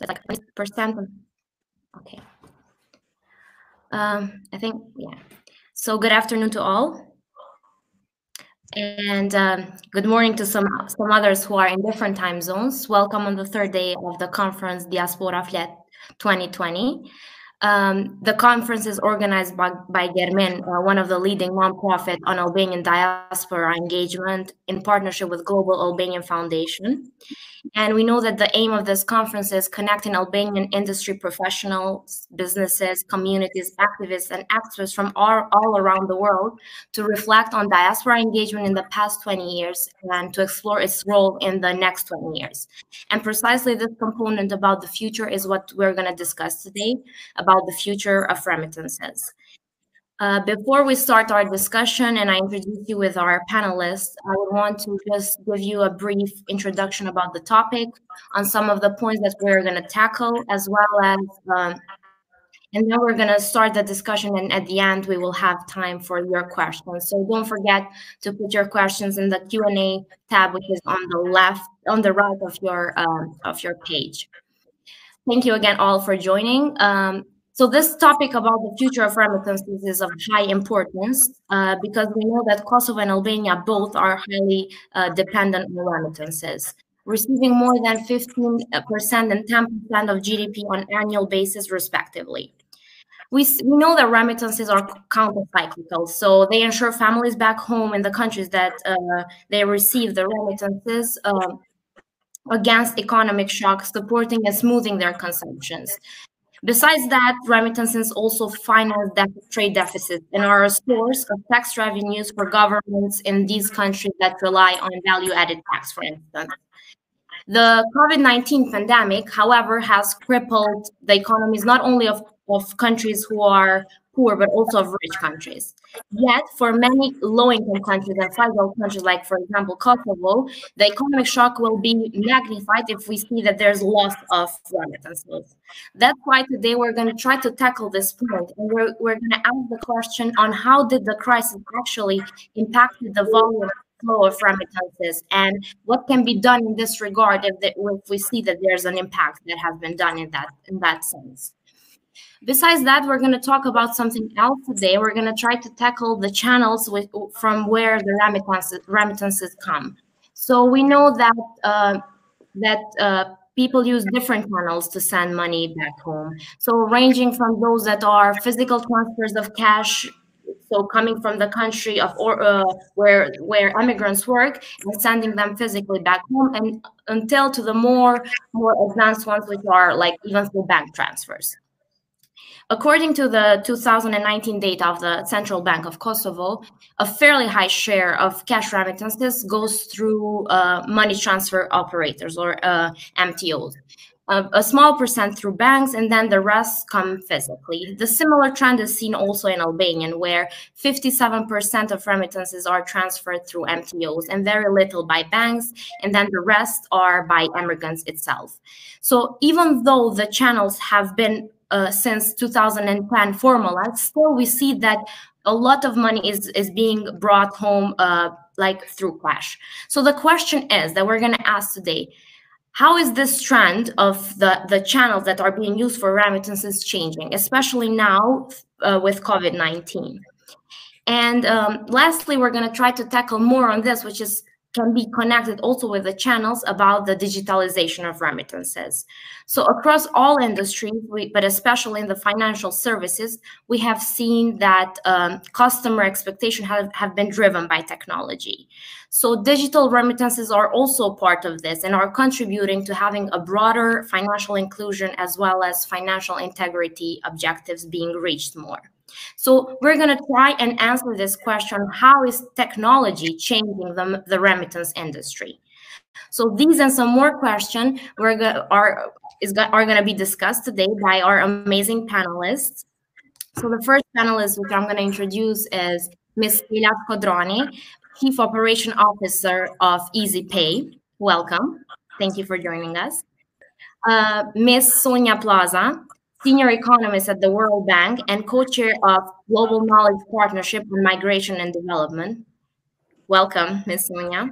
it's like 20%. Okay. I think, yeah. So good afternoon to all. And good morning to some others who are in different time zones. Welcome on the third day of the conference Diaspora Flet 2020. The conference is organized by Germin, one of the leading nonprofit on Albanian diaspora engagement in partnership with Global Albanian Foundation. And we know that the aim of this conference is connecting Albanian industry professionals, businesses, communities, activists, and experts from all around the world to reflect on diaspora engagement in the past 20 years and to explore its role in the next 20 years. And precisely this component about the future is what we're going to discuss today, about the future of remittances. Before we start our discussion and I introduce you with our panelists, I would want to just give you a brief introduction about the topic on some of the points that we're going to tackle, as well as, and then we're going to start the discussion, and at the end we will have time for your questions. So don't forget to put your questions in the Q&A tab, which is on the right of your page. Thank you again all for joining. So this topic about the future of remittances is of high importance because we know that Kosovo and Albania both are highly dependent on remittances, receiving more than 15% and 10% of GDP on annual basis, respectively. We know that remittances are counter-cyclical, so they ensure families back home in the countries that they receive the remittances against economic shocks, supporting and smoothing their consumptions. Besides that, remittances also finance trade deficits and are a source of tax revenues for governments in these countries that rely on value-added tax, for instance. The COVID-19 pandemic, however, has crippled the economies not only of countries who are poor, but also of rich countries. Yet, for many low-income countries and fragile countries, like, for example, Kosovo, the economic shock will be magnified if we see that there's loss of remittances. That's why today we're going to try to tackle this point, and we're going to ask the question on how did the crisis actually impact the volume flow of remittances, and what can be done in this regard if we see that there's an impact that has been done in that sense. Besides that, we're going to talk about something else today. We're going to try to tackle the channels from where the remittances come. So we know that people use different channels to send money back home. So ranging from those that are physical transfers of cash, so coming from the country of where immigrants work and sending them physically back home, and until to the more advanced ones, which are like even through bank transfers. According to the 2019 data of the Central Bank of Kosovo, a fairly high share of cash remittances goes through money transfer operators, or MTOs. A small percent through banks, and then the rest come physically. The similar trend is seen also in Albania, where 57% of remittances are transferred through MTOs and very little by banks, and then the rest are by immigrants itself. So even though the channels have been since 2010 formalized, still we see that a lot of money is being brought home like through cash. So the question is that we're going to ask today: how is this trend of the channels that are being used for remittances changing, especially now with COVID-19? And lastly, we're going to try to tackle more on this, which can be connected also with the channels about the digitalization of remittances. So across all industries, but especially in the financial services, we have seen that customer expectations have been driven by technology. So digital remittances are also part of this and are contributing to having a broader financial inclusion as well as financial integrity objectives being reached more. So we're going to try and answer this question: how is technology changing the remittance industry? So these and some more questions are going to be discussed today by our amazing panelists. So the first panelist, which I'm going to introduce, is Ms. Stela Shkodrani, Chief Operation Officer of EasyPay. Welcome. Thank you for joining us. Ms. Sonia Plaza, Senior Economist at the World Bank and co-chair of Global Knowledge Partnership on Migration and Development. Welcome, Ms. Sonia.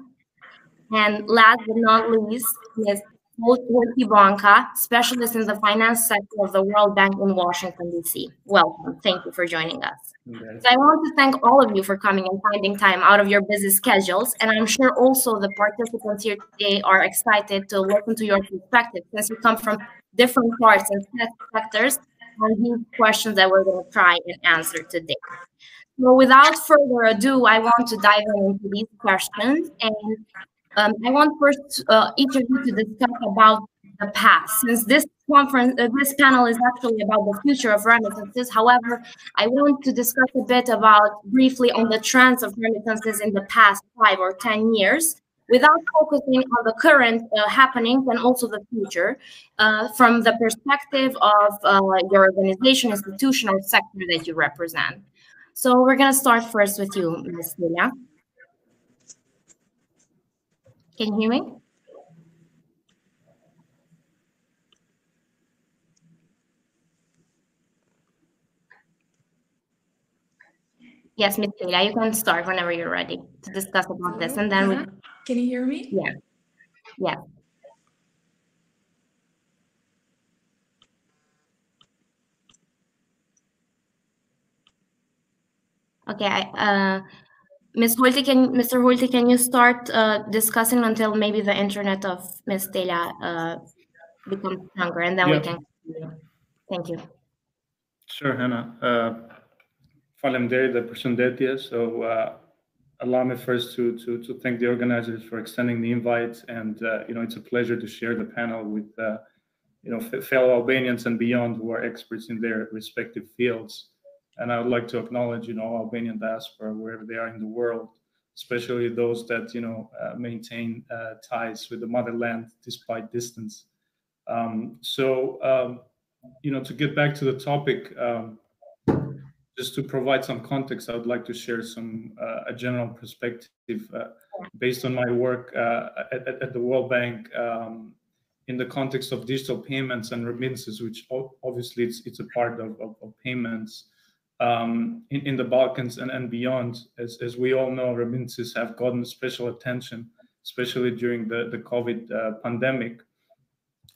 And last but not least, Ms. Holti Banka, specialist in the finance sector of the World Bank in Washington, D.C. Welcome. Thank you for joining us. So I want to thank all of you for coming and finding time out of your busy schedules. And I'm sure also the participants here today are excited to listen to your perspective, since you come from different parts and sectors on these questions that we're going to try and answer today. So without further ado, I want to dive into these questions, and I want first each of you to discuss about the past, since this conference, this panel is actually about the future of remittances. However, I want to discuss a bit about briefly on the trends of remittances in the past 5 or 10 years, without focusing on the current happenings and also the future, from the perspective of your organization, institution, or sector that you represent. So we're going to start first with you, Ms. Stela. Can you hear me? Yes, Ms. Stela, you can start whenever you're ready to discuss about this. And then Can you hear me? Yeah. Yeah. Okay. Mr. Holti, can you start discussing until maybe the internet of Ms. Stela becomes stronger, and then we can continue. Thank you. Sure, Hana. Faleminderit përshëndetje. So allow me first to thank the organizers for extending the invite, and it's a pleasure to share the panel with fellow Albanians and beyond who are experts in their respective fields. And I would like to acknowledge Albanian diaspora wherever they are in the world, especially those that maintain ties with the motherland despite distance. To get back to the topic, just to provide some context, I would like to share a general perspective based on my work at the World Bank in the context of digital payments and remittances, which obviously it's a part of payments in the Balkans and beyond. As we all know, remittances have gotten special attention, especially during the COVID pandemic.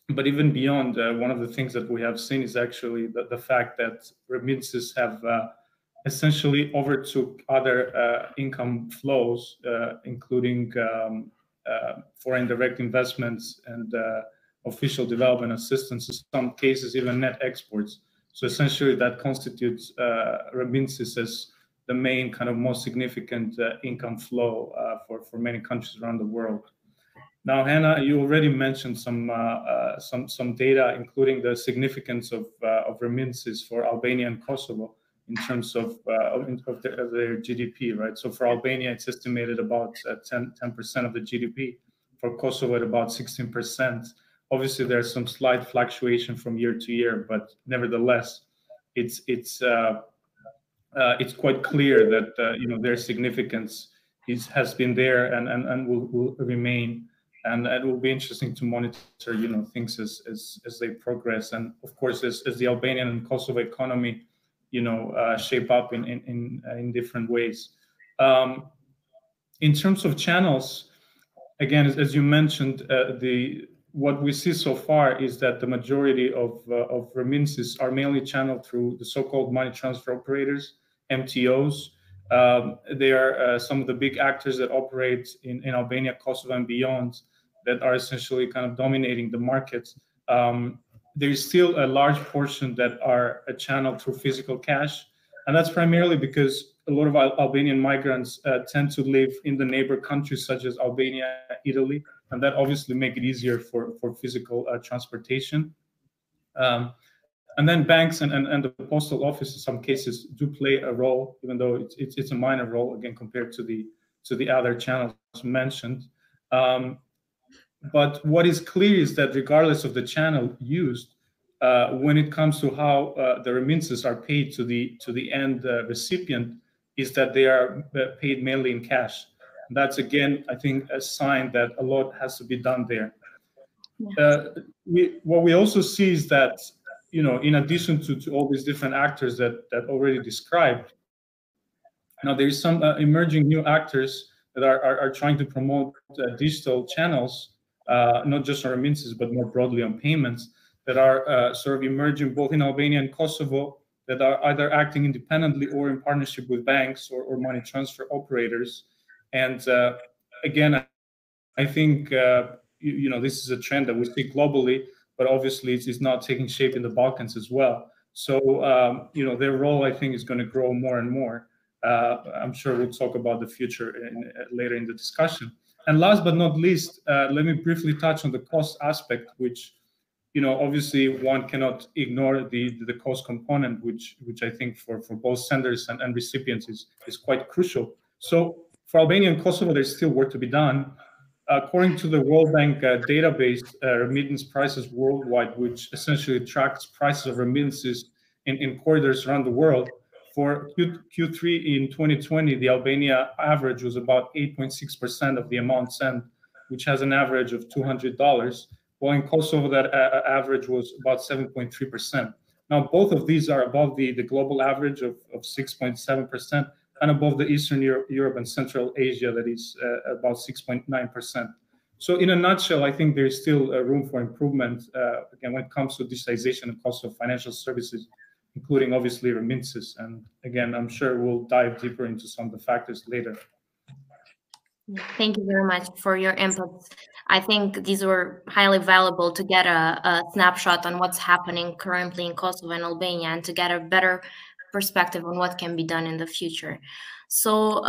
But even beyond, one of the things that we have seen is actually the fact that remittances have essentially overtook other income flows, including foreign direct investments and official development assistance, in some cases even net exports. So essentially that constitutes remittances as the main kind of most significant income flow for many countries around the world. Now, Hana, you already mentioned some data, including the significance of remittances for Albania and Kosovo in terms of their GDP, right? So for Albania, it's estimated about 10% of the GDP. For Kosovo, at about 16%. Obviously, there's some slight fluctuation from year to year, but nevertheless, it's quite clear that their significance has been there and will remain. And it will be interesting to monitor, things as they progress, and of course, as the Albanian and Kosovo economy, shape up in different ways. In terms of channels, again, as you mentioned, what we see so far is that the majority of remittances are mainly channeled through the so-called money transfer operators, MTOs. They are some of the big actors that operate in Albania, Kosovo, and beyond, that are essentially kind of dominating the market. There is still a large portion that are channeled through physical cash, and that's primarily because a lot of Albanian migrants tend to live in the neighbor countries such as Albania, Italy, and that obviously make it easier for physical transportation. And then banks and the postal office in some cases do play a role, even though it's a minor role, again, compared to the other channels mentioned. But what is clear is that regardless of the channel used, when it comes to how the remittances are paid to the end recipient, is that they are paid mainly in cash. And that's, again, I think, a sign that a lot has to be done there. What we also see is that, in addition to all these different actors that already described, now there's some emerging new actors that are trying to promote digital channels not just on remittances, but more broadly on payments, that are sort of emerging both in Albania and Kosovo, that are either acting independently or in partnership with banks or money transfer operators. And again, I think this is a trend that we see globally, but obviously it's not taking shape in the Balkans as well. So their role, I think, is going to grow more and more. I'm sure we'll talk about the future later in the discussion. And last but not least, let me briefly touch on the cost aspect, which obviously one cannot ignore the cost component, which I think for both senders and recipients is quite crucial. So for Albania and Kosovo, there's still work to be done. According to the World Bank database, remittance prices worldwide, which essentially tracks prices of remittances in corridors around the world, for Q3 in 2020, the Albania average was about 8.6% of the amount sent, which has an average of $200. While in Kosovo, that average was about 7.3%. Now, both of these are above the global average of 6.7% and above the Eastern Europe and Central Asia, that is about 6.9%. So in a nutshell, I think there's still room for improvement, again, when it comes to digitization and cost of financial services, including obviously remittances. And again, I'm sure we'll dive deeper into some of the factors later. Thank you very much for your inputs. I think these were highly valuable to get a snapshot on what's happening currently in Kosovo and Albania, and to get a better perspective on what can be done in the future. So,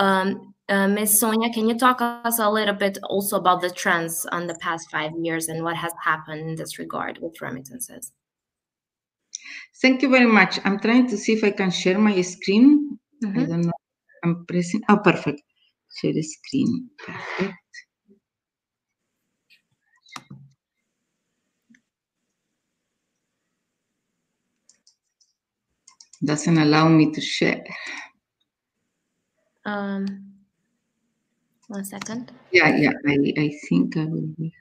Ms. Sonia, can you talk us a little bit also about the trends on the past 5 years and what has happened in this regard with remittances? Thank you very much. I'm trying to see if I can share my screen. I don't know. I'm pressing. Oh, perfect. Share the screen. Perfect. Doesn't allow me to share. 1 second. Yeah. I think I will be.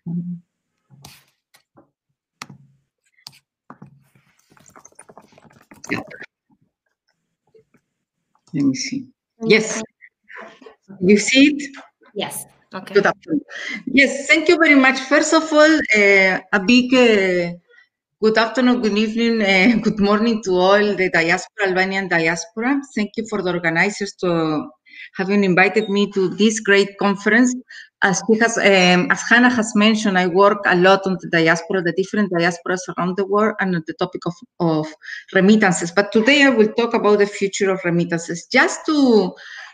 Yeah. Let me see. Yes. You see it? Yes. Okay. Good afternoon. Yes, thank you very much. First of all, a big good afternoon, good evening, good morning to all the diaspora, Albanian diaspora. Thank you for the organizers to having invited me to this great conference. As Hana has mentioned, I work a lot on the diaspora, the different diasporas around the world, and on the topic of remittances. But today I will talk about the future of remittances. Just to,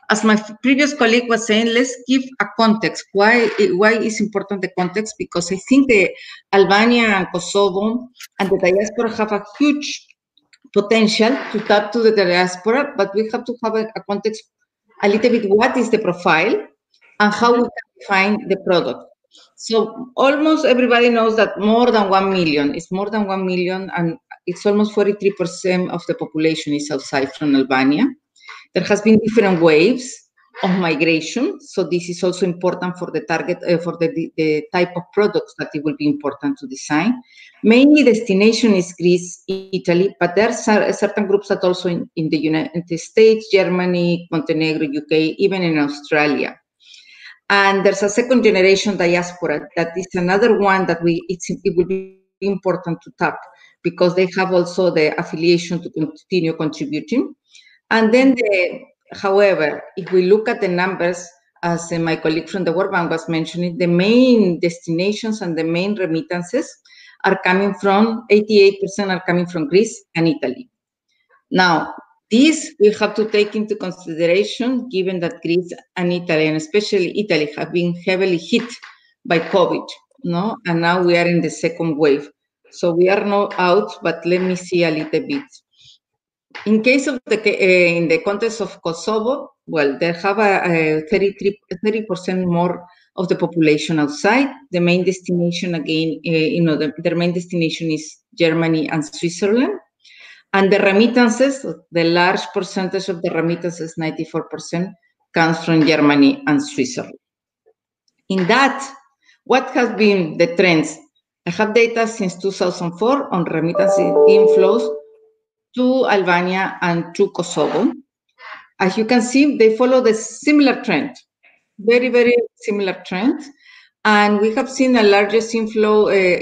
as my previous colleague was saying, let's give a context. Why is important the context? Because I think the Albania and Kosovo and the diaspora have a huge potential to tap to the diaspora, but we have to have a context a little bit. What is the profile and how we can define the product? So almost everybody knows that more than 1 million, it's more than 1 million, and it's almost 43% of the population is outside from Albania. There has been different waves of migration, so this is also important for the target, for the type of products that it will be important to design. Mainly destination is Greece, Italy, but there are certain groups that also in the United States, Germany, Montenegro, UK, even in Australia. And there's a second generation diaspora that is another one that it will be important to tap, because they have also the affiliation to continue contributing. And then, however, if we look at the numbers, as my colleague from the World Bank was mentioning, the main destinations and the main remittances are coming from, 88% are coming from Greece and Italy. Now, this we have to take into consideration, given that Greece and Italy, and especially Italy, have been heavily hit by COVID, no? And now we are in the second wave. So we are not out, but let me see a little bit. In case of in the context of Kosovo, well, they have a 30% more of the population outside. The main destination, again, their main destination is Germany and Switzerland. And the remittances, the large percentage of the remittances, 94%, comes from Germany and Switzerland. In that, what has been the trends? I have data since 2004 on remittance inflows to Albania and to Kosovo. As you can see, they follow the similar trend, very, very similar trend. And we have seen a largest inflow, a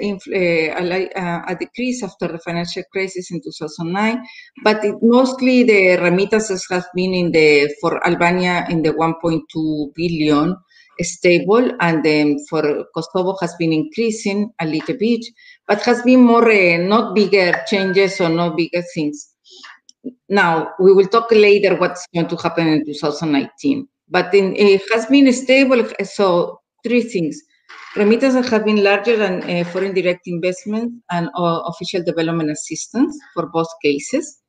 decrease after the financial crisis in 2009, but mostly the remittances have been for Albania in the 1.2 billion stable, and then for Kosovo has been increasing a little bit, but has been more not bigger changes or not bigger things. Now, we will talk later what's going to happen in 2019, but it has been stable. So three things. Remittances have been larger than foreign direct investment and official development assistance for both cases.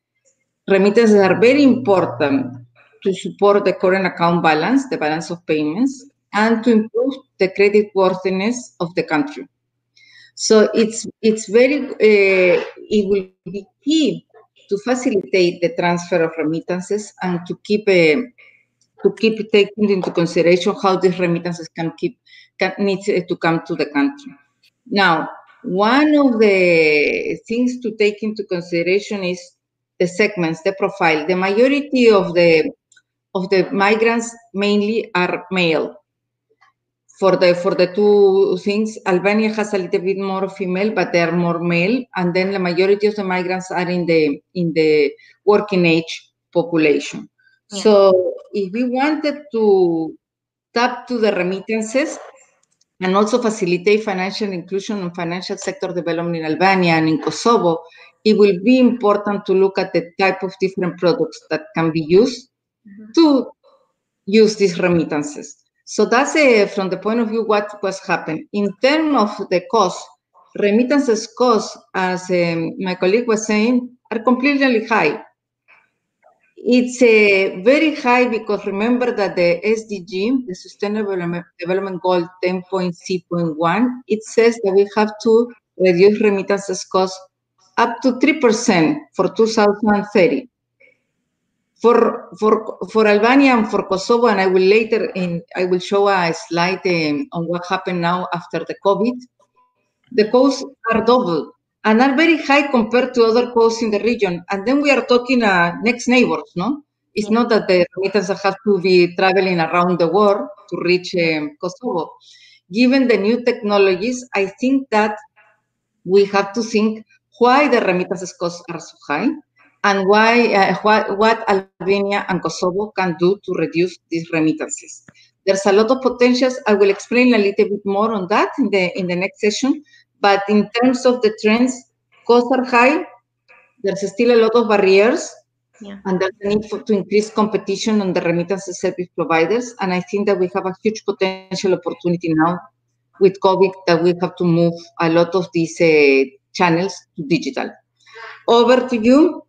Remittances are very important to support the current account balance, the balance of payments, and to improve the credit worthiness of the country. So it will be key to facilitate the transfer of remittances and to keep taking into consideration how these remittances need to come to the country. Now, one of the things to take into consideration is the segments, the profile. The majority of the migrants mainly are male. For the two things, Albania has a little bit more female, but they are more male, and then the majority of the migrants are in the working age population. Yeah. So if we wanted to tap to the remittances and also facilitate financial inclusion and financial sector development in Albania and in Kosovo, it will be important to look at the type of different products that can be used to use these remittances. So that's from the point of view what was happening. In terms of the cost, remittances costs, as my colleague was saying, are completely high. It's very high because remember that the SDG, the Sustainable Development Goal 10.C.1, it says that we have to reduce remittances costs up to 3% for 2030. For Albania and for Kosovo, and I will show a slide on what happened now after the COVID. The costs are double and are very high compared to other costs in the region. And then we are talking next neighbors, no? It's not that the remittances have to be traveling around the world to reach Kosovo. Given the new technologies, I think that we have to think why the remittances costs are so high, and what Albania and Kosovo can do to reduce these remittances. There's a lot of potentials. I will explain a little bit more on that in the next session. But in terms of the trends, costs are high. There's still a lot of barriers, and there's a need to increase competition on the remittances service providers. And I think that we have a huge potential opportunity now with COVID that we have to move a lot of these channels to digital. Over to you.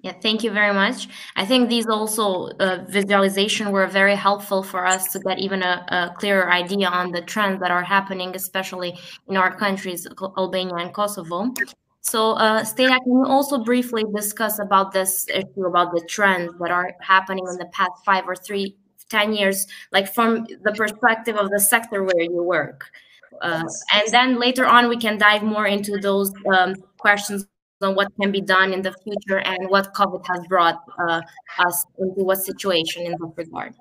Yeah, thank you very much. I think these also visualization were very helpful for us to get even a clearer idea on the trends that are happening, especially in our countries, Albania and Kosovo. So, Stela, can you also briefly discuss about this issue, about the trends that are happening in the past 5 or 10 years, like from the perspective of the sector where you work? And then later on, we can dive more into those questions on what can be done in the future and what COVID has brought us into what situation in that regard.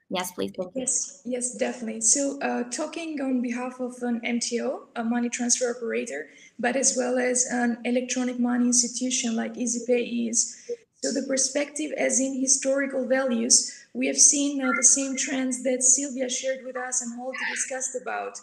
Yes, please. Thank you. Yes, definitely. So talking on behalf of an MTO, a money transfer operator, but as well as an electronic money institution like EasyPay is. So the perspective as in historical values, we have seen the same trends that Sylvia shared with us and Holti discussed about.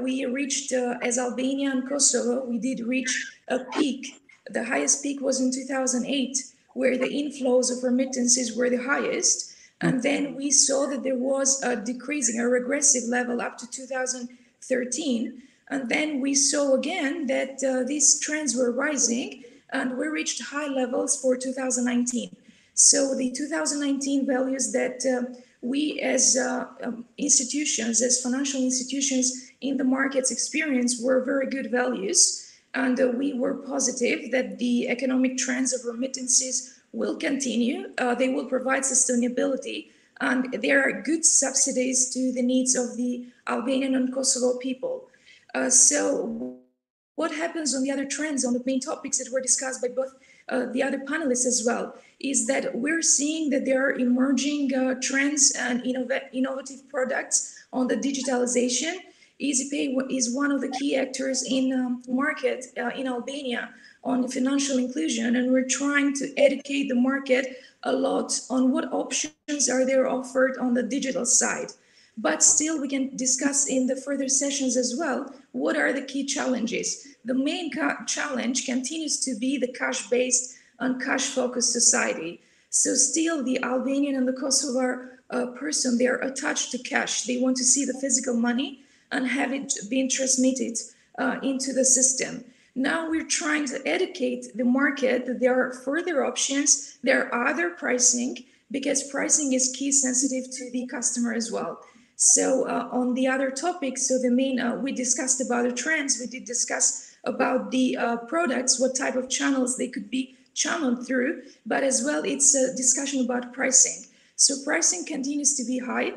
We reached, as Albania and Kosovo, we did reach a peak. The highest peak was in 2008, where the inflows of remittances were the highest. And then we saw that there was a decreasing, a regressive level up to 2013. And then we saw again that these trends were rising and we reached high levels for 2019. So the 2019 values that we as institutions, as financial institutions in the markets experience were very good values. And we were positive that the economic trends of remittances will continue. They will provide sustainability, and there are good subsidies to the needs of the Albanian and Kosovo people. So what happens on the other trends, on the main topics that were discussed by both the other panelists as well, is that we're seeing that there are emerging trends and innovative products on the digitalization. EasyPay is one of the key actors in market in Albania on financial inclusion, and we're trying to educate the market a lot on what options are there offered on the digital side. But still, we can discuss in the further sessions as well, what are the key challenges? The main challenge continues to be the cash-based and cash-focused society. So still, the Albanian and the Kosovar person, they are attached to cash. They want to see the physical money and have it being transmitted into the system. Now we're trying to educate the market that there are further options, there are other pricing, because pricing is key sensitive to the customer as well. So on the other topics, so the main, we discussed about the trends, we did discuss about the products, what type of channels they could be channeled through, but as well it's a discussion about pricing. So pricing continues to be high.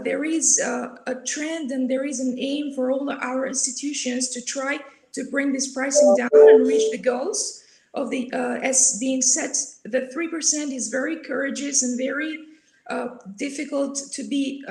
There is a trend and there is an aim for all our institutions to try to bring this pricing down and reach the goals of the, as being set, the 3% is very courageous and very difficult to be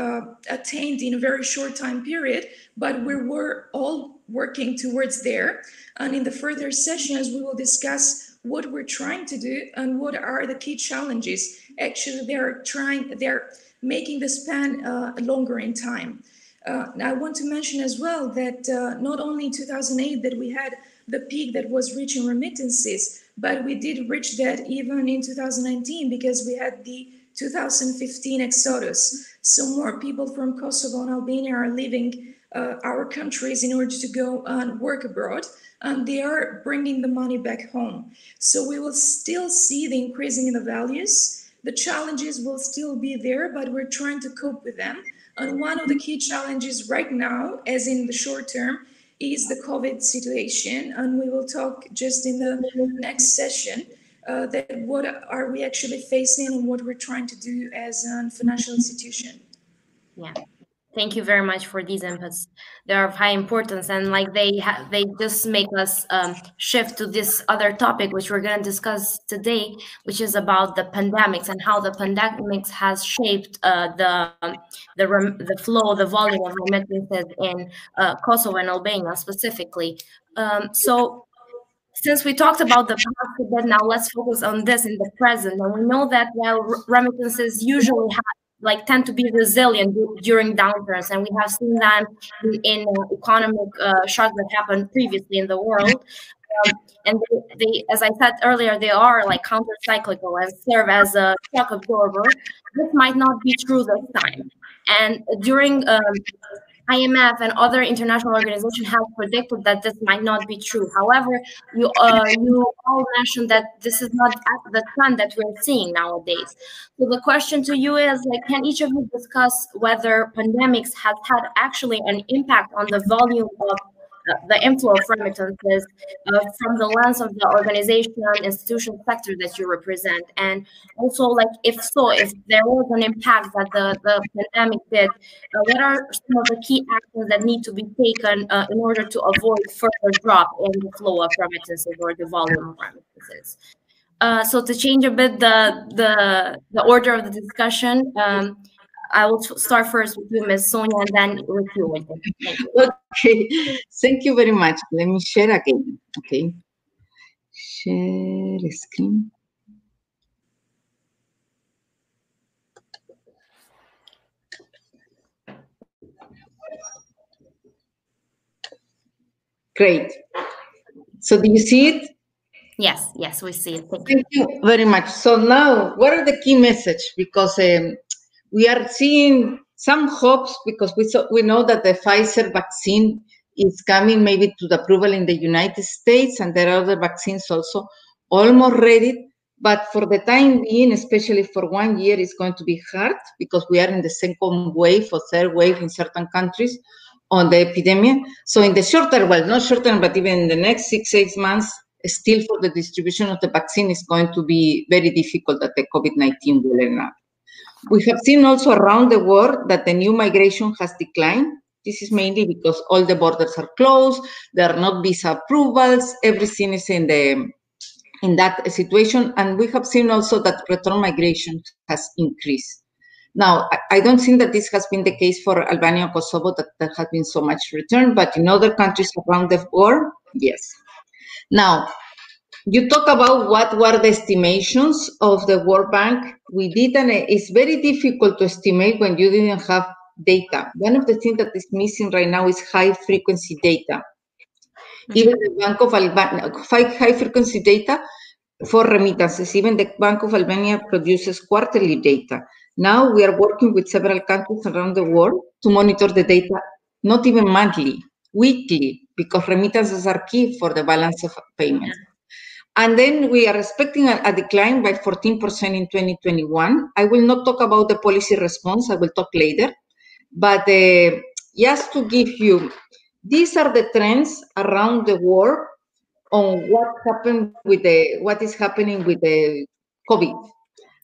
attained in a very short time period, but we're all working towards there. And in the further sessions, we will discuss what we're trying to do and what are the key challenges. Actually, they're making the span longer in time. I want to mention as well that not only in 2008 that we had the peak that was reaching remittances, but we did reach that even in 2019 because we had the 2015 exodus. So more people from Kosovo and Albania are leaving our countries in order to go and work abroad, and they are bringing the money back home. So we will still see the increasing in the values. The challenges will still be there, but we're trying to cope with them. And one of the key challenges right now, as in the short term, is the COVID situation. And we will talk just in the next session that what are we actually facing and what we're trying to do as a financial institution. Yeah. Thank you very much for these inputs. They are of high importance, and like they just make us shift to this other topic, which we're going to discuss today, which is about the pandemics and how the pandemics has shaped the flow, the volume of remittances in Kosovo and Albania specifically. So since we talked about the past a bit, now let's focus on this in the present. And we know that while remittances usually tend to be resilient during downturns, and we have seen that in economic shocks that happened previously in the world. And they, as I said earlier, they are like counter-cyclical and serve as a shock absorber. This might not be true this time. And during IMF and other international organizations have predicted that this might not be true. However, you all mentioned that this is not the trend that we're seeing nowadays. So the question to you is, can each of you discuss whether pandemics has had actually an impact on the volume of the inflow of remittances from the lens of the organization and institution sector that you represent? And also, if there was an impact that the pandemic did, what are some of the key actions that need to be taken in order to avoid further drop in the flow of remittances or the volume of remittances? So to change a bit the order of the discussion, I will start first with you, Ms. Sonia, and then with you. Thank you. Okay, thank you very much. Let me share again. Okay, share screen. Great. So do you see it? Yes, we see it. Thank you very much. So now, what are the key messages? Because we are seeing some hopes, because we know that the Pfizer vaccine is coming maybe to the approval in the United States, and there are other vaccines also almost ready. But for the time being, especially for 1 year, it's going to be hard because we are in the second wave or third wave in certain countries on the epidemic. So in the short term, well, not short term, but even in the next 6 months, still for the distribution of the vaccine is going to be very difficult that the COVID-19 will end up. We have seen also around the world that the new migration has declined. This is mainly because all the borders are closed, there are not visa approvals, everything is in that situation. And we have seen also that return migration has increased. Now, I don't think that this has been the case for Albania and Kosovo, that there has been so much return, but in other countries around the world, yes. Now, you talk about what were the estimations of the World Bank. We did, and it's very difficult to estimate when you didn't have data. One of the things that is missing right now is high-frequency data. Even the Bank of Albania, high-frequency data for remittances. Even the Bank of Albania produces quarterly data. Now we are working with several countries around the world to monitor the data, not even monthly, weekly, because remittances are key for the balance of payments. And then we are expecting a decline by 14% in 2021. I will not talk about the policy response, I will talk later. But just to give you, these are the trends around the world on what happened with what is happening with the COVID.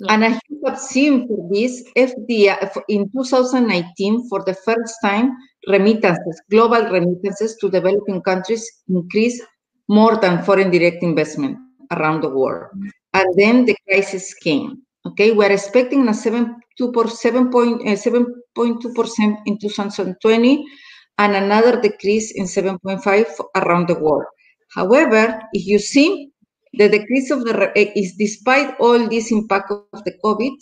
Yeah. And as you have seen for this, FDI in 2019, for the first time, remittances, global remittances to developing countries increased more than foreign direct investment around the world. And then the crisis came. Okay, we're expecting a 7.2% in 2020 and another decrease in 7.5% around the world. However, if you see, the decrease of the is despite all this impact of the COVID,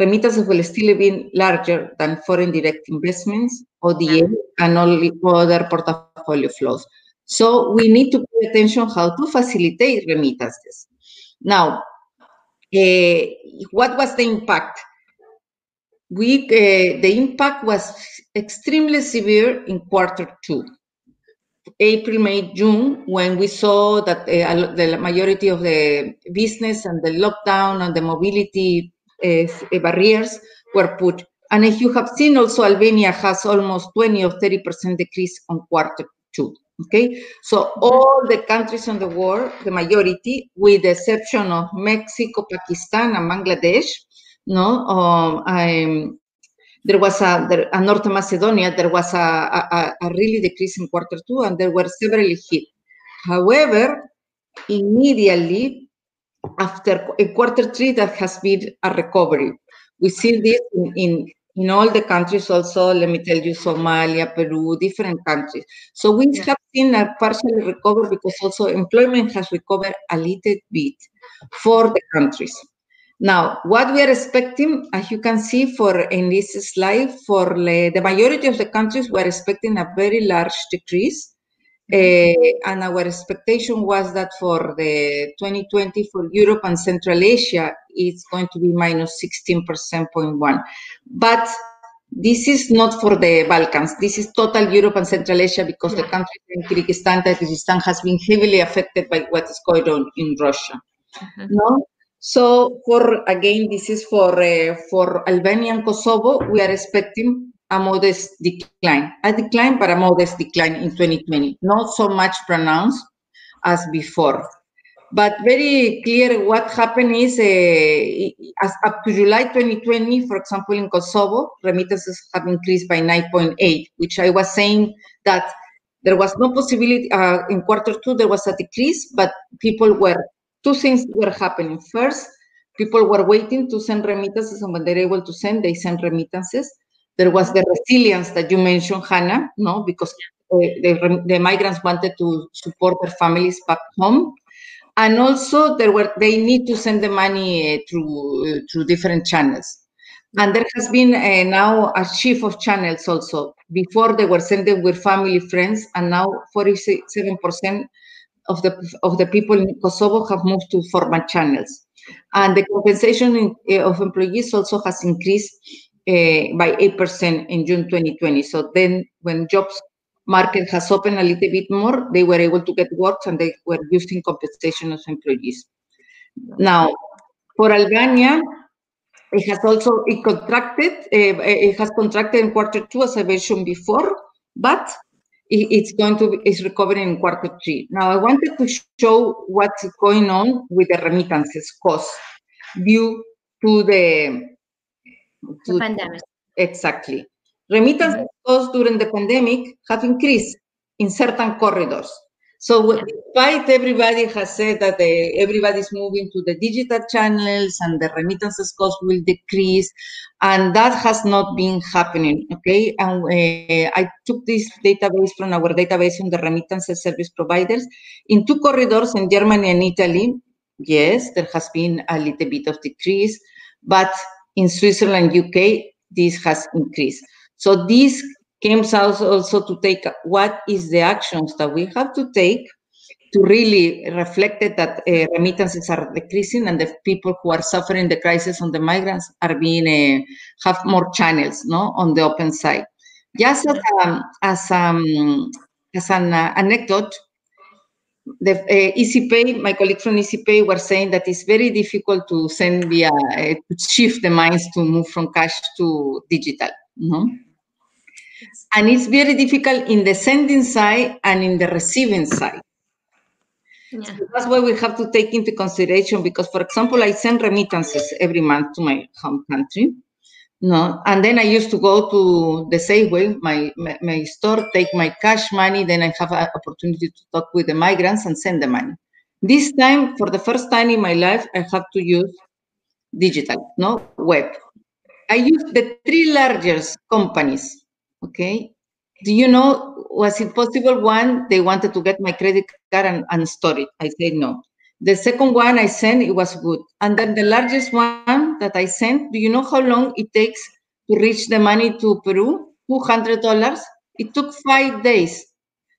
remittances will still be larger than foreign direct investments, ODA, and all other portfolio flows. So we need to pay attention how to facilitate remittances. Now, what was the impact? The impact was extremely severe in quarter 2. April, May, June, when we saw that the majority of the business and the lockdown and the mobility barriers were put. And if you have seen also, Albania has almost 20 or 30% decrease on quarter 2. Okay, so all the countries in the world, the majority, with the exception of Mexico, Pakistan, and Bangladesh, there was a North Macedonia, there was a really decrease in quarter 2, and there were several hit. However, immediately after quarter 3, there has been a recovery. We see this in all the countries also. Let me tell you, Somalia, Peru, different countries. So we have seen a partial recovery because also employment has recovered a little bit for the countries. Now, what we are expecting, as you can see in this slide, for the majority of the countries, we are expecting a very large decrease. And our expectation was that for the 2020 for Europe and Central Asia, it's going to be minus 16.1%. But this is not for the Balkans. This is total Europe and Central Asia because the country in Kyrgyzstan, Tajikistan has been heavily affected by what is going on in Russia. No? So again, this is for Albania and Kosovo, we are expecting a modest decline. But a modest decline in 2020. Not so much pronounced as before. But very clear what happened is, as up to July 2020, for example, in Kosovo, remittances have increased by 9.8%, which I was saying that there was no possibility, in quarter 2, there was a decrease, but two things were happening. First, people were waiting to send remittances, and when they're able to send, they send remittances. There was the resilience that you mentioned, Hana, because the migrants wanted to support their families back home. And also, they need to send the money through different channels. And there has been now a shift of channels also. Before, they were sending with family, friends, and now 47% of the people in Kosovo have moved to formal channels. And the compensation of employees also has increased by 8% in June 2020. So then when jobs market has opened a little bit more, they were able to get work and they were using compensation of employees. Now, for Albania, it has contracted in quarter 2, as I mentioned before, but it's recovering in quarter 3. Now, I wanted to show what's going on with the remittances cost due to the pandemic. Exactly. Remittance costs during the pandemic have increased in certain corridors. So despite everybody has said that everybody's moving to the digital channels and the remittances cost will decrease, and that has not been happening, okay? And I took this database from our database on the remittances service providers. In 2 corridors in Germany and Italy, yes, there has been a little bit of decrease, but in Switzerland, UK, this has increased. So this came out also to take what is the actions that we have to take to really reflect it that remittances are decreasing and the people who are suffering the crisis on the migrants are being have more channels, no, on the open side. Just as an anecdote, the EasyPay, my colleague from EasyPay were saying that it's very difficult to send via to shift the minds to move from cash to digital. No? And it's very difficult in the sending side and in the receiving side. Yeah. So that's why we have to take into consideration, because, for example, I send remittances every month to my home country. No, and then I used to go to the Safeway, my store, take my cash money, then I have an opportunity to talk with the migrants and send the money. This time, for the first time in my life, I have to use digital, no, web. I use the 3 largest companies, okay? Do you know, was it possible? One, they wanted to get my credit card and store it. I said no. The second one I sent, it was good. And then the largest one that I sent, do you know how long it takes to reach the money to Peru? $200. It took 5 days.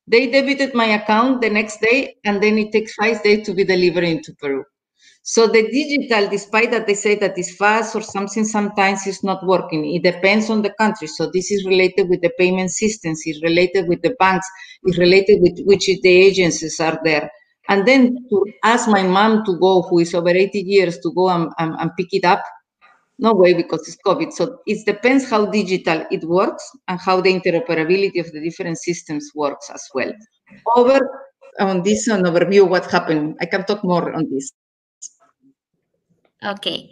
They debited my account the next day, and then it takes 5 days to be delivered into Peru. So the digital, despite that they say that it's fast or something, sometimes it's not working. It depends on the country. So this is related with the payment systems, it's related with the banks, it's related with which the agencies are there. And then to ask my mom to go, who is over 80 years, to go and pick it up, no way, because it's COVID. So it depends how digital it works and how the interoperability of the different systems works as well. Over on this, an overview of what happened. I can talk more on this. Okay,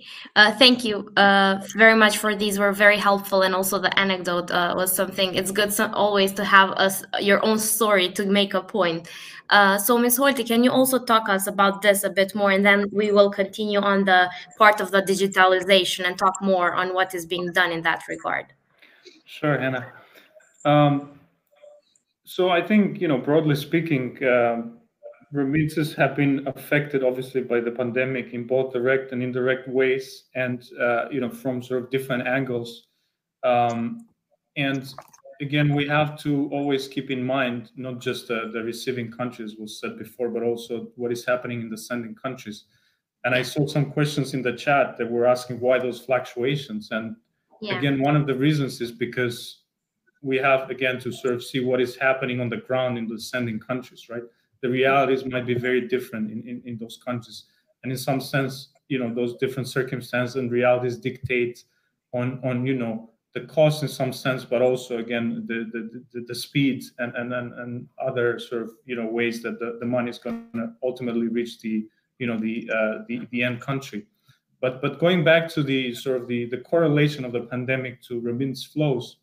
thank you very much for these. Were very helpful, and also the anecdote was something. It's good always to have your own story to make a point. So, Ms. Holti, can you also talk us about this a bit more, and then we will continue on the part of the digitalization and talk more on what is being done in that regard. Sure, Hannah. So I think, broadly speaking, remittances have been affected, obviously, by the pandemic in both direct and indirect ways, and from sort of different angles. And again, we have to always keep in mind not just the receiving countries, was said before, but also what is happening in the sending countries. And I saw some questions in the chat that were asking why those fluctuations. And again, one of the reasons is because we have, again, to sort of see what is happening on the ground in the sending countries, right? The realities might be very different in those countries. And in some sense, those different circumstances and realities dictate on the cost in some sense, but also, again, the speed and other sort of, ways that the money is going to ultimately reach the end country. But going back to the sort of the correlation of the pandemic to remittance flows,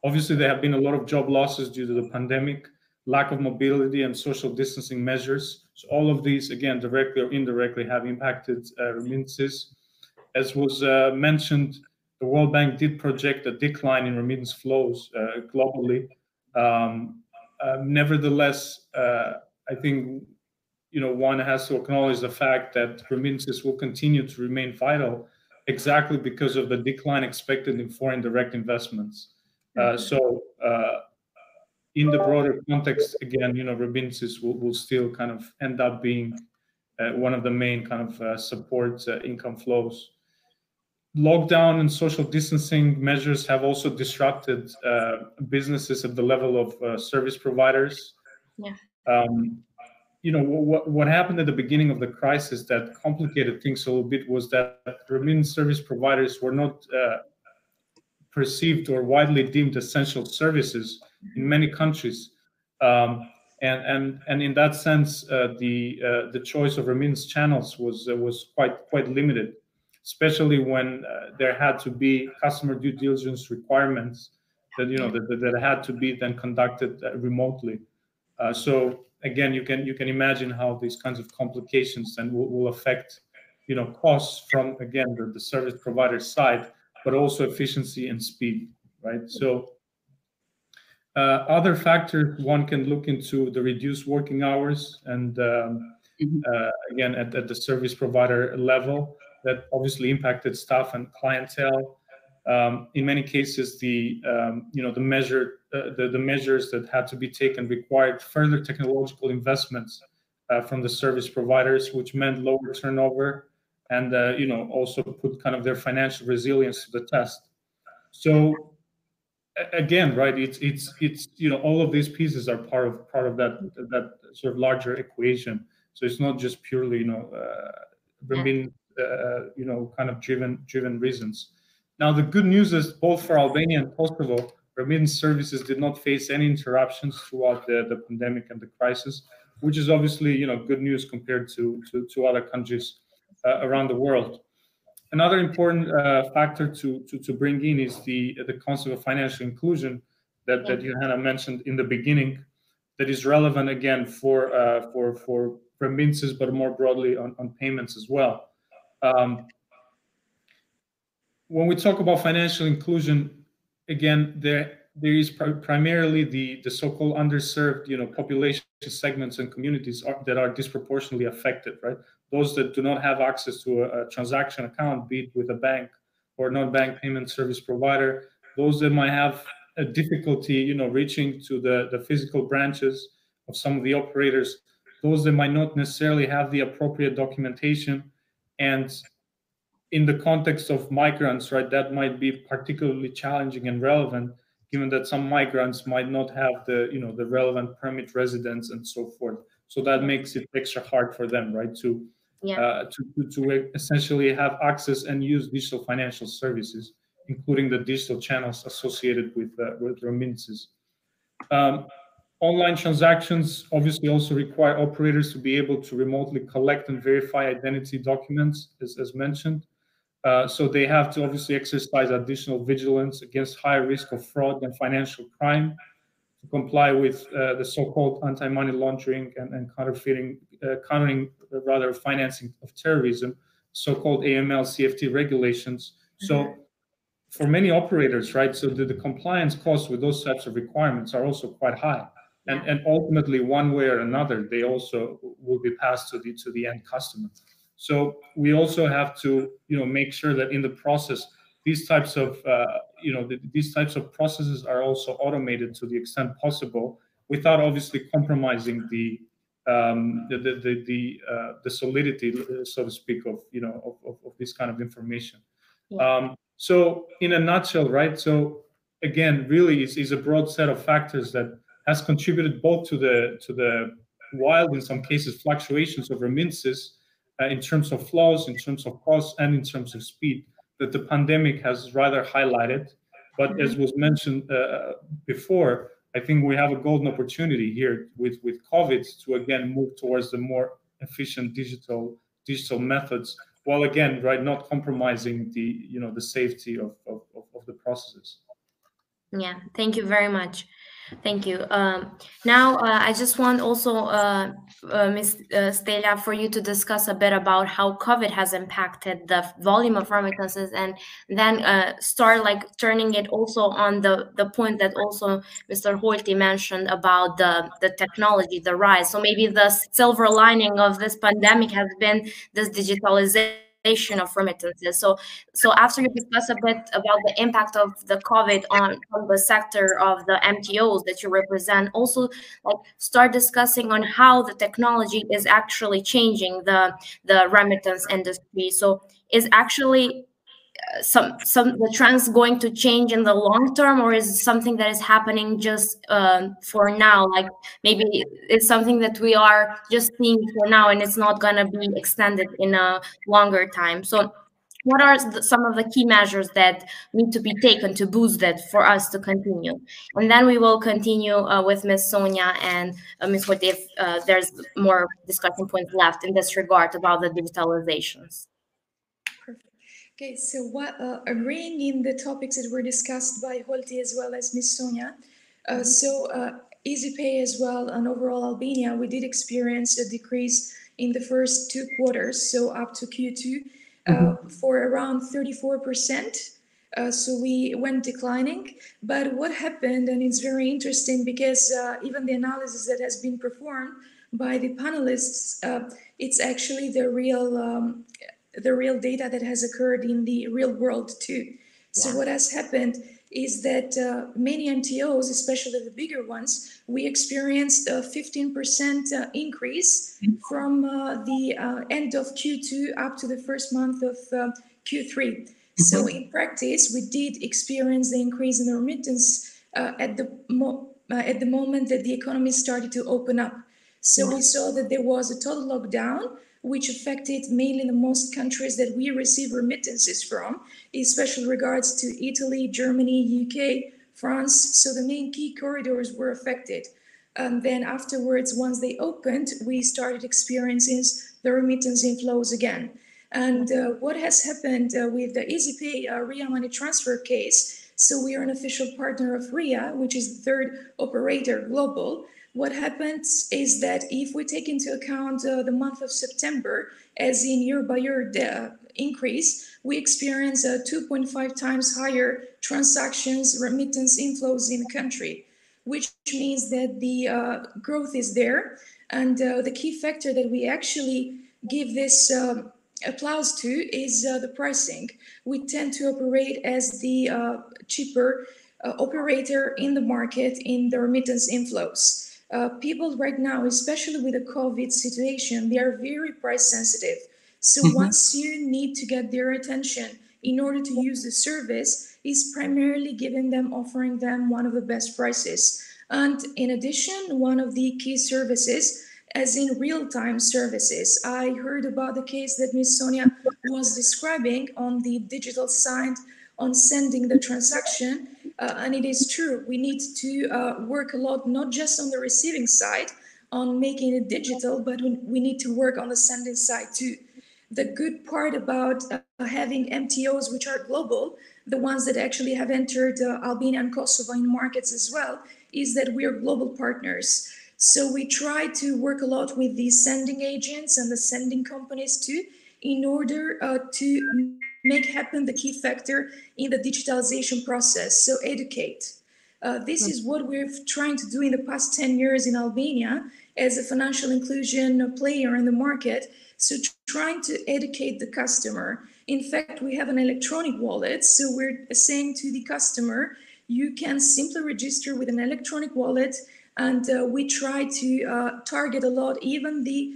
obviously, there have been a lot of job losses due to the pandemic, lack of mobility and social distancing measures. So all of these, again, directly or indirectly, have impacted remittances. As was mentioned, the World Bank did project a decline in remittance flows globally. Nevertheless, I think one has to acknowledge the fact that remittances will continue to remain vital, exactly because of the decline expected in foreign direct investments. So in the broader context, again, remittances will still kind of end up being one of the main kind of support income flows. Lockdown and social distancing measures have also disrupted businesses at the level of service providers. What happened at the beginning of the crisis that complicated things a little bit was that remittance service providers were not perceived or widely deemed essential services in many countries, and in that sense, the choice of remittance channels was quite limited, especially when there had to be customer due diligence requirements that that had to be then conducted remotely. So again, you can imagine how these kinds of complications then will affect, costs from, again, the service provider side, but also efficiency and speed, right? So other factors one can look into the reduced working hours, and again, at the service provider level, that obviously impacted staff and clientele. In many cases, the measures that had to be taken required further technological investments from the service providers, which meant lower turnover, and also put kind of their financial resilience to the test. So again, right, it's all of these pieces are part of that sort of larger equation. So it's not just purely kind of driven reasons. Now, the good news is both for Albania and Kosovo, remittance services did not face any interruptions throughout the pandemic and the crisis, which is obviously good news compared to other countries around the world. Another important factor to bring in is the concept of financial inclusion that Hana mentioned in the beginning, that is relevant again for remittances, but more broadly on payments as well. When we talk about financial inclusion, again, there is primarily the so-called underserved, population segments and communities that are disproportionately affected, right? Those that do not have access to a transaction account, be it with a bank or non-bank payment service provider, those that might have a difficulty, reaching to the physical branches of some of the operators, those that might not necessarily have the appropriate documentation, and in the context of migrants, right, that might be particularly challenging and relevant, given that some migrants might not have the relevant permit residence and so forth. So that makes it extra hard for them, right, to essentially have access and use digital financial services, including the digital channels associated with remittances. Online transactions obviously also require operators to be able to remotely collect and verify identity documents, as mentioned. So they have to obviously exercise additional vigilance against high risk of fraud and financial crime, to comply with the so-called anti-money laundering and countering financing of terrorism, so-called AML CFT regulations. So for many operators, right, so the compliance costs with those types of requirements are also quite high. And ultimately, one way or another, they also will be passed to the end customer. So we also have to, make sure that in the process, these types of, these types of processes are also automated to the extent possible, without obviously compromising the solidity, so to speak, of this kind of information. So in a nutshell, right? So again, really, is a broad set of factors that has contributed both to the wild, in some cases, fluctuations of remittances, in terms of flows, in terms of costs, and in terms of speed, that the pandemic has rather highlighted. But as was mentioned before, I think we have a golden opportunity here with COVID to again move towards the more efficient digital methods, while again, right, not compromising the the safety of the processes. Yeah, thank you very much. Thank you. Now, I just want also, Ms. Stela, for you to discuss a bit about how COVID has impacted the volume of remittances, and then start like turning it also on the point that also Mr. Holti mentioned about the technology, the rise. So maybe the silver lining of this pandemic has been this digitalization of remittances. So after you discuss a bit about the impact of the COVID on the sector of the MTOs that you represent, also like start discussing on how the technology is actually changing the remittance industry. So is actually the trends going to change in the long term, or is it something that is happening just for now? Like maybe it's something that we are just seeing for now, and it's not going to be extended in a longer time. So what are some of the key measures that need to be taken to boost that for us to continue? And then we will continue with Ms. Sonia and Ms. Holti if there's more discussion points left in this regard about the digitalizations. Okay, so what agreeing in the topics that were discussed by Holti as well as Ms. Sonia, EasyPay as well, and overall Albania, we did experience a decrease in the first 2 quarters, so up to Q2, for around 34%. So we went declining. But what happened, and it's very interesting because even the analysis that has been performed by the panelists, it's actually the real data that has occurred in the real world too. So what has happened is that many MTOs, especially the bigger ones, we experienced a 15% increase from the end of Q2 up to the first month of Q3. So in practice, we did experience the increase in the remittance at the moment that the economy started to open up. So we saw that there was a total lockdown, which affected mainly the most countries that we receive remittances from, especially regards to Italy, Germany, UK, France. So the main key corridors were affected. And then afterwards, once they opened, we started experiencing the remittance inflows again. And what has happened with the EasyPay RIA money transfer case, so we are an official partner of RIA, which is the third operator global. What happens is that if we take into account the month of September, as in year-by-year increase, we experience 2.5 times higher transactions, remittance inflows in the country, which means that the growth is there. And the key factor that we actually give this applause to is the pricing. We tend to operate as the cheaper operator in the market in the remittance inflows. People right now, especially with the COVID situation, they are very price sensitive. So once you need to get their attention in order to use the service, is primarily offering them one of the best prices. And in addition, one of the key services, as in real-time services. I heard about the case that Ms. Sonia was describing on the digital side on sending the transaction. And it is true, we need to work a lot, not just on the receiving side, on making it digital, but we need to work on the sending side too. The good part about having MTOs which are global, the ones that actually have entered Albania and Kosovar in markets as well, is that we are global partners. So we try to work a lot with the sending agents and the sending companies too, in order to make happen the key factor in the digitalization process, so educate. This is what we're trying to do in the past 10 years in Albania as a financial inclusion player in the market, so trying to educate the customer. In fact, we have an electronic wallet, so we're saying to the customer, you can simply register with an electronic wallet, and we try to target a lot, even the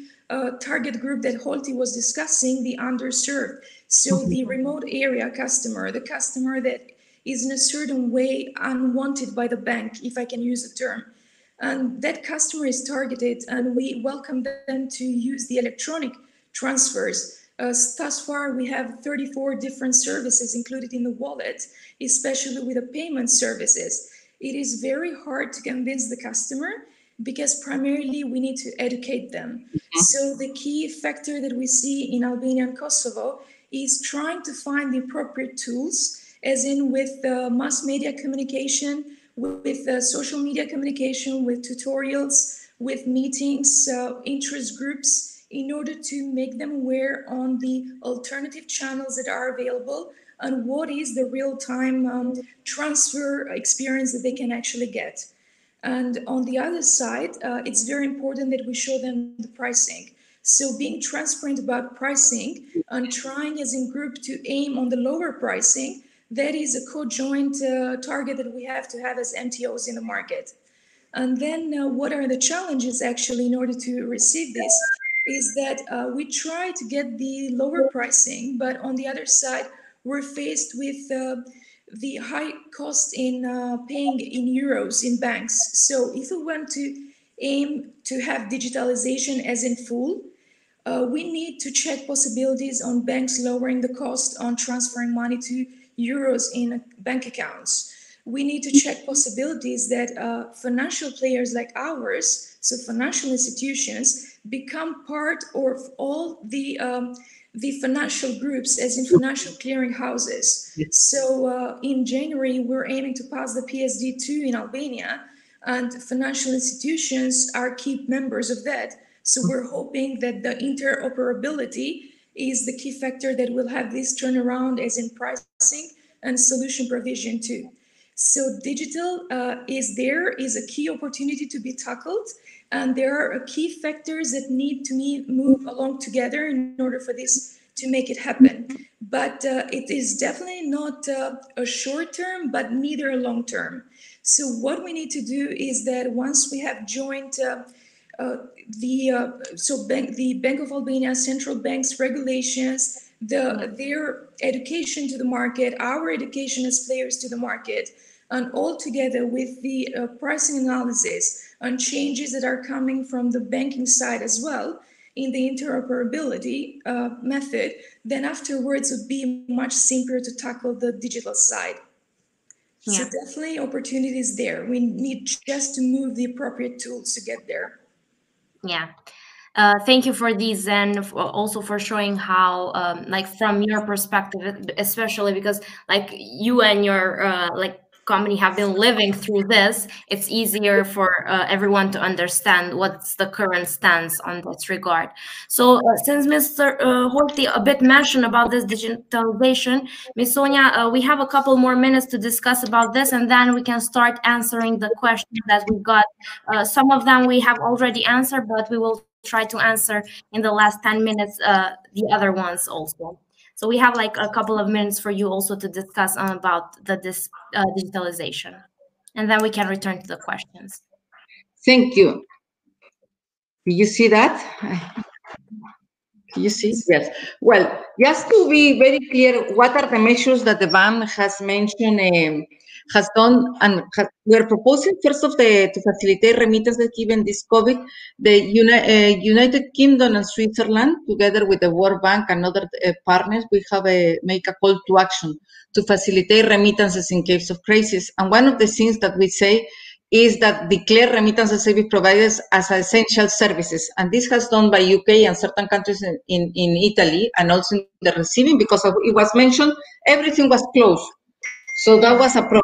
target group that Holti was discussing, the underserved. So the remote area customer, the customer that is in a certain way unwanted by the bank, if I can use the term. And that customer is targeted, and we welcome them to use the electronic transfers. Thus far, we have 34 different services included in the wallet, especially with the payment services. It is very hard to convince the customer because primarily we need to educate them. So the key factor that we see in Albania and Kosovo is trying to find the appropriate tools, as in with mass media communication, with social media communication, with tutorials, with meetings, interest groups, in order to make them aware on the alternative channels that are available and what is the real-time transfer experience that they can actually get. And on the other side, it's very important that we show them the pricing. So being transparent about pricing and trying as in group to aim on the lower pricing, that is a co-joint target that we have to have as MTOs in the market. And then what are the challenges actually in order to receive this is that we try to get the lower pricing, but on the other side, we're faced with the high cost in paying in euros in banks. So if we want to aim to have digitalization as in full, we need to check possibilities on banks lowering the cost on transferring money to euros in bank accounts. We need to check possibilities that financial players like ours, so financial institutions, become part of all the financial groups, as in financial clearing houses. So in January, we're aiming to pass the PSD2 in Albania, and financial institutions are key members of that. So we're hoping that the interoperability is the key factor that will have this turnaround as in pricing and solution provision too. So digital is a key opportunity to be tackled, and there are key factors that need to move along together in order for this to make it happen. But it is definitely not a short term, but neither a long term. So what we need to do is that once we have joined the Bank of Albania Central Bank's regulations, their education to the market, our education as players to the market, and all together with the pricing analysis and changes that are coming from the banking side as well in the interoperability method, then afterwards it would be much simpler to tackle the digital side. So definitely opportunities there. We need just to move the appropriate tools to get there. Yeah. Thank you for these, and also for showing how, like from your perspective, especially because like you and your like company have been living through this, it's easier for everyone to understand what's the current stance on this regard. So since Mr. Holti a bit mentioned about this digitalization, Ms. Sonia, we have a couple more minutes to discuss about this, and then we can start answering the questions that we got. Some of them we have already answered, but we will try to answer in the last 10 minutes the other ones also. So we have like a couple of minutes for you also to discuss about this digitalization, and then we can return to the questions. Thank you. Do you see that? You see? Yes. Well, just to be very clear, what are the measures that the bank has mentioned, has done, and we're proposing first of to facilitate remittances given this COVID. The United Kingdom and Switzerland, together with the World Bank and other partners, we have make a call to action to facilitate remittances in case of crisis. And one of the things that we say is that declare remittances service providers as essential services. And this has done by UK and certain countries in Italy, and also in the receiving, because it was mentioned, everything was closed. So that was a problem.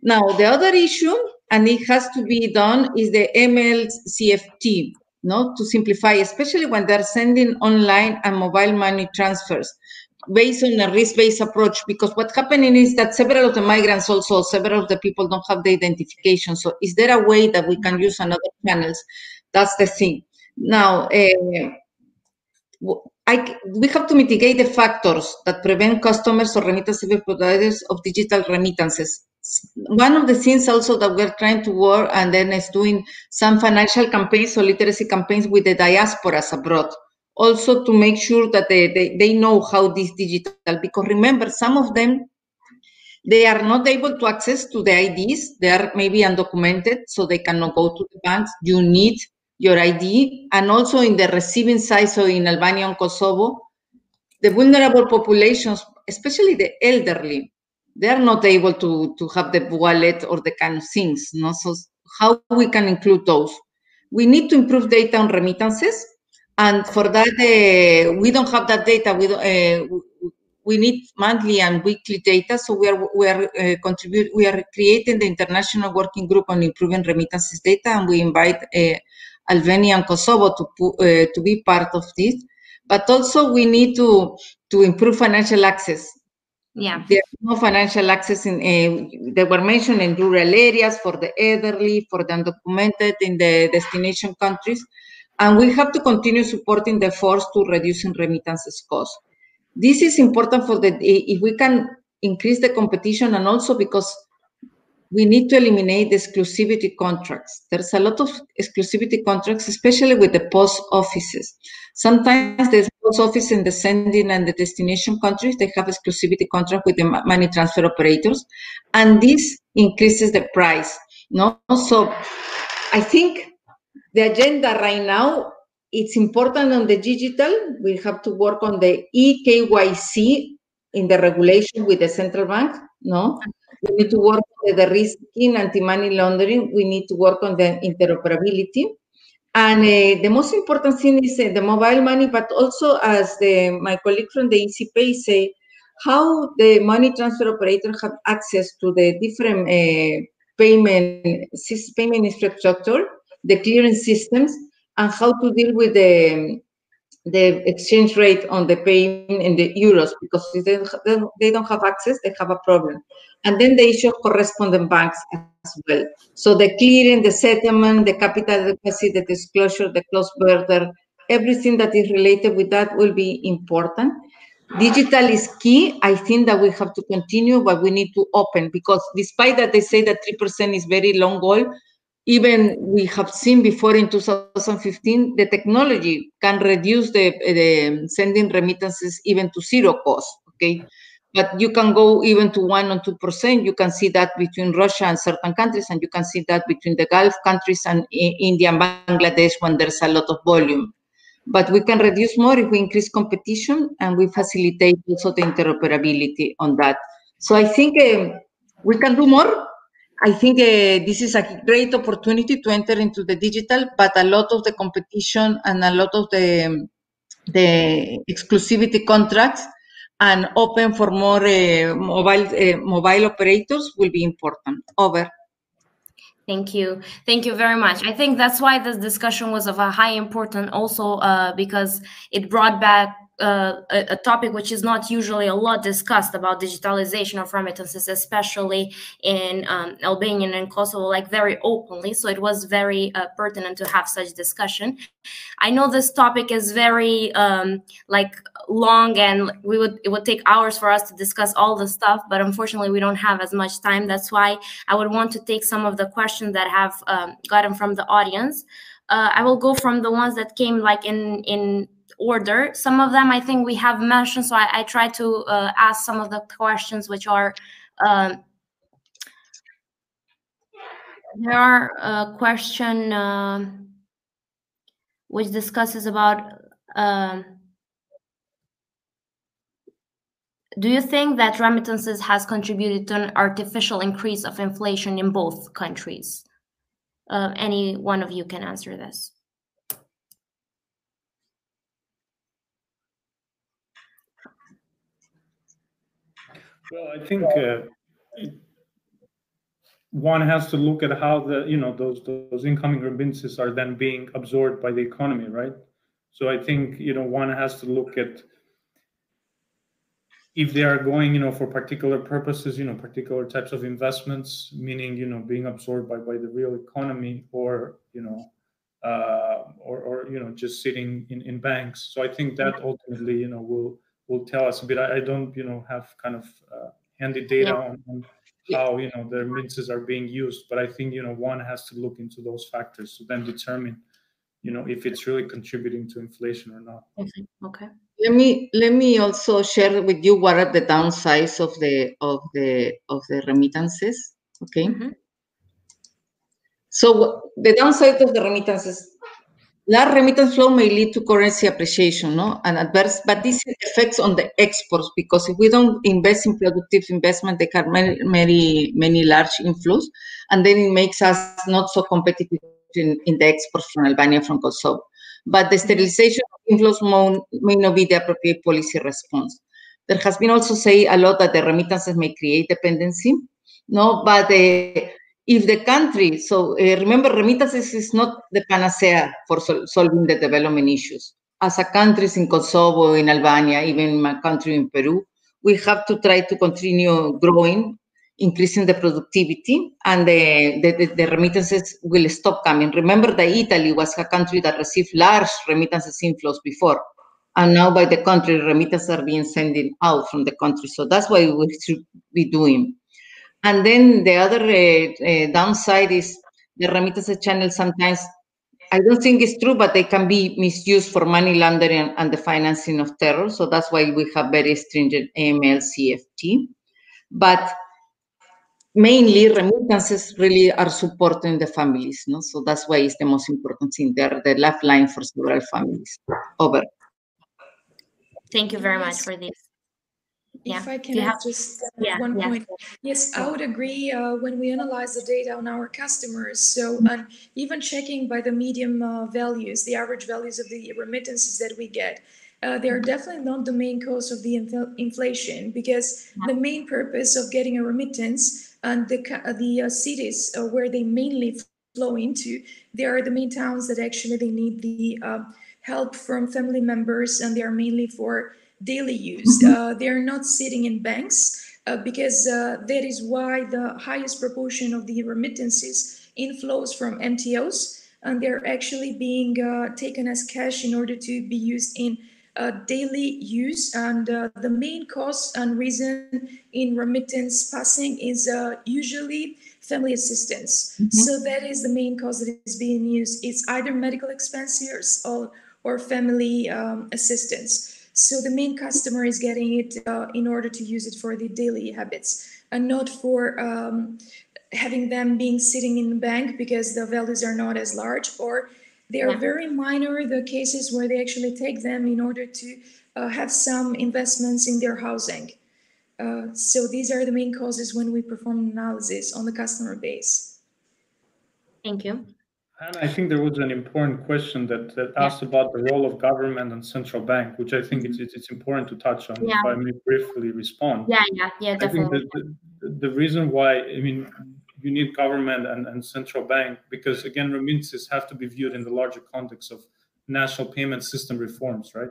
Now, the other issue, and it has to be done, is the MLCFT, no, to simplify, especially when they're sending online and mobile money transfers, based on a risk-based approach, because what's happening is that several of the migrants also, several of the people don't have the identification. So is there a way that we can use another channels? That's the thing. Now, we have to mitigate the factors that prevent customers or remittance service providers of digital remittances. One of the things also that we're trying to work, and then is doing some financial campaigns or literacy campaigns with the diasporas abroad, also to make sure that they know how this digital, because remember, some of them, they are not able to access to the IDs. They are maybe undocumented, so they cannot go to the banks. You need your ID. And also in the receiving side, so in Albania and Kosovo, the vulnerable populations, especially the elderly, they are not able to have the wallet or the kind of things. No? So how we can include those? We need to improve data on remittances. And for that, we don't have that data. We need monthly and weekly data. So we are creating the International Working Group on Improving Remittances Data, and we invite Albania and Kosovo to be part of this. But also we need to improve financial access. Yeah. There's no financial access they were mentioned in rural areas, for the elderly, for the undocumented in the destination countries. And we have to continue supporting the efforts to reducing remittances costs. This is important for if we can increase the competition, and also because we need to eliminate the exclusivity contracts. There's a lot of exclusivity contracts, especially with the post offices. Sometimes the post office in the sending and the destination countries, they have exclusivity contract with the money transfer operators, and this increases the price. No, so I think the agenda right now, it's important on the digital. We have to work on the eKYC in the regulation with the central bank. No, we need to work on the risk in anti-money laundering. We need to work on the interoperability. And the most important thing is the mobile money, but also, as my colleague from the ECPay say, how the money transfer operator have access to the different payment infrastructure, the clearing systems, and how to deal with the exchange rate on the payment in the euros, because if they don't have access, they have a problem. And then the issue of correspondent banks as well. So the clearing, the settlement, the capital adequacy, the disclosure, the cross-border, everything that is related with that will be important. Digital is key. I think that we have to continue, but we need to open, because despite that they say that 3% is very long goal, even we have seen before in 2015, the technology can reduce the sending remittances even to zero cost, okay? But you can go even to 1 or 2%. You can see that between Russia and certain countries, and you can see that between the Gulf countries and India and Bangladesh when there's a lot of volume. But we can reduce more if we increase competition and we facilitate also the interoperability on that. So I think we can do more. I think this is a great opportunity to enter into the digital, but a lot of the competition and a lot of the exclusivity contracts and open for more mobile operators will be important. Over. Thank you. Thank you very much. I think that's why this discussion was of a high importance also because it brought back a topic which is not usually a lot discussed about digitalization of remittances, especially in Albanian and Kosovo, like very openly. So it was very pertinent to have such discussion. I know this topic is very like long, and it would take hours for us to discuss all the stuff, but unfortunately we don't have as much time. That's why I would want to take some of the questions that have gotten from the audience. I will go from the ones that came like in order. Some of them I think we have mentioned, so I try to ask some of the questions which are there are a question which discusses about do you think that remittances has contributed to an artificial increase of inflation in both countries? Any one of you can answer this. Well, I think one has to look at how those incoming remittances are then being absorbed by the economy, right? So I think one has to look at if they are going for particular purposes, particular types of investments, meaning being absorbed by the real economy, or just sitting in banks. So I think that ultimately will tell us a bit. I don't have kind of handy data on how the remittances are being used, but I think one has to look into those factors to then determine if it's really contributing to inflation or not. Okay. Let me also share with you what are the downsides of the remittances. Okay. Mm-hmm. So the downside of the remittances, large remittance flow may lead to currency appreciation, and adverse, but this affects on the exports, because if we don't invest in productive investment, they have many large inflows, and then it makes us not so competitive in the exports from Albania, from Kosovo. But the sterilization of inflows may not be the appropriate policy response. There has been also said a lot that the remittances may create dependency, but if the country, so remember, remittances is not the panacea for solving the development issues. As a countries in Kosovo, in Albania, even in my country in Peru, we have to try to continue growing, increasing the productivity, and the remittances will stop coming. Remember that Italy was a country that received large remittances inflows before, and now by the country, remittances are being sent out from the country. So that's what we should be doing. And then the other downside is the remittances channel sometimes, I don't think it's true, but they can be misused for money laundering and the financing of terror. So that's why we have very stringent AML, CFT. But mainly remittances really are supporting the families, So that's why it's the most important thing. They're the lifeline for several families. Over. Thank you very much for this. If I can add just one point. Yes, I would agree when we analyze the data on our customers. So even checking by the medium values, the average values of the remittances that we get, they are definitely not the main cause of the inflation, because the main purpose of getting a remittance And the cities where they mainly flow into, they are the main towns that actually they need the help from family members, and they are mainly for daily use. They are not sitting in banks because that is why the highest proportion of the remittances inflows from MTOs, and they're actually being taken as cash in order to be used in daily use. And the main cause and reason in remittance passing is usually family assistance. So that is the main cause that is being used. It's either medical expenses or family assistance. So the main customer is getting it in order to use it for the daily habits, and not for having them being sitting in the bank because the values are not as large, or they are very minor, the cases where they actually take them in order to have some investments in their housing. So these are the main causes when we perform analysis on the customer base. Thank you. And I think there was an important question that asked about the role of government and central bank, which I think it's important to touch on. If I may briefly respond. Yeah, definitely. I think the reason why, I mean, you need government and central bank, because again, remittances have to be viewed in the larger context of national payment system reforms, right?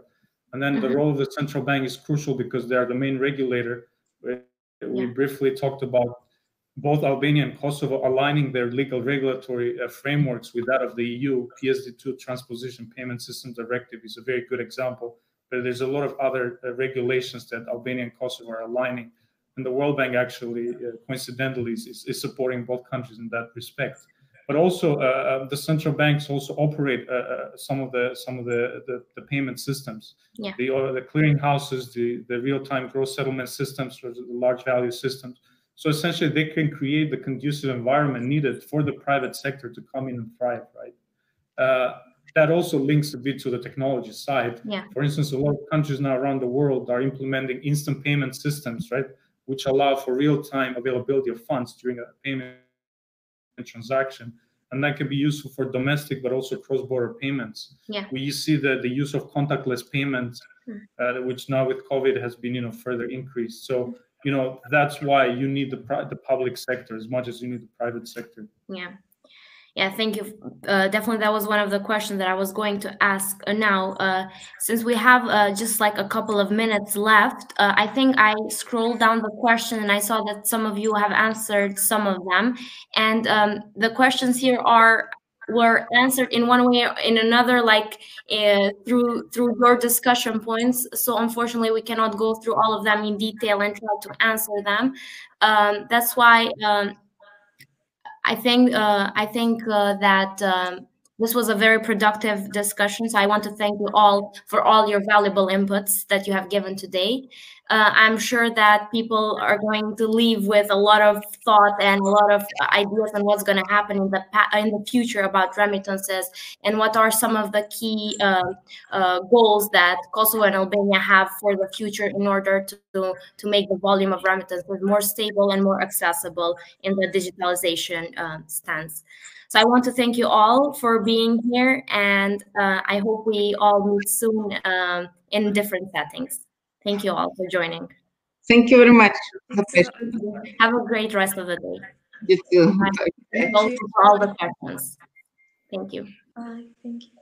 And then the role of the central bank is crucial because they are the main regulator. We briefly talked about both Albania and Kosovo aligning their legal regulatory frameworks with that of the EU. PSD2 Transposition Payment Systems Directive is a very good example, but there's a lot of other regulations that Albania and Kosovo are aligning. And the World Bank actually, coincidentally, is supporting both countries in that respect. But also, the central banks also operate some of the payment systems. The clearing houses, the real-time gross settlement systems, or the large value systems. So essentially, they can create the conducive environment needed for the private sector to come in and thrive, right? That also links a bit to the technology side. For instance, a lot of countries now around the world are implementing instant payment systems, right, which allow for real-time availability of funds during a payment transaction. And that can be useful for domestic, but also cross-border payments. We see the use of contactless payments, which now with COVID has been, further increased. So, that's why you need the public sector as much as you need the private sector. Yeah, thank you. Definitely, that was one of the questions that I was going to ask now. Since we have just like a couple of minutes left, I think I scrolled down the question and I saw that some of you have answered some of them. And the questions here were answered in one way or in another, like through your discussion points. So unfortunately, we cannot go through all of them in detail and try to answer them. That's why I think that this was a very productive discussion. So I want to thank you all for all your valuable inputs that you have given today. I'm sure that people are going to leave with a lot of thought and a lot of ideas on what's going to happen in the future about remittances, and what are some of the key goals that Kosovo and Albania have for the future in order to make the volume of remittances more stable and more accessible in the digitalization stance. So I want to thank you all for being here, and I hope we all meet soon in different settings. Thank you all for joining. Thank you very much. Have a great rest of the day. You too. Thank you for all the questions. Thank you. Thank you.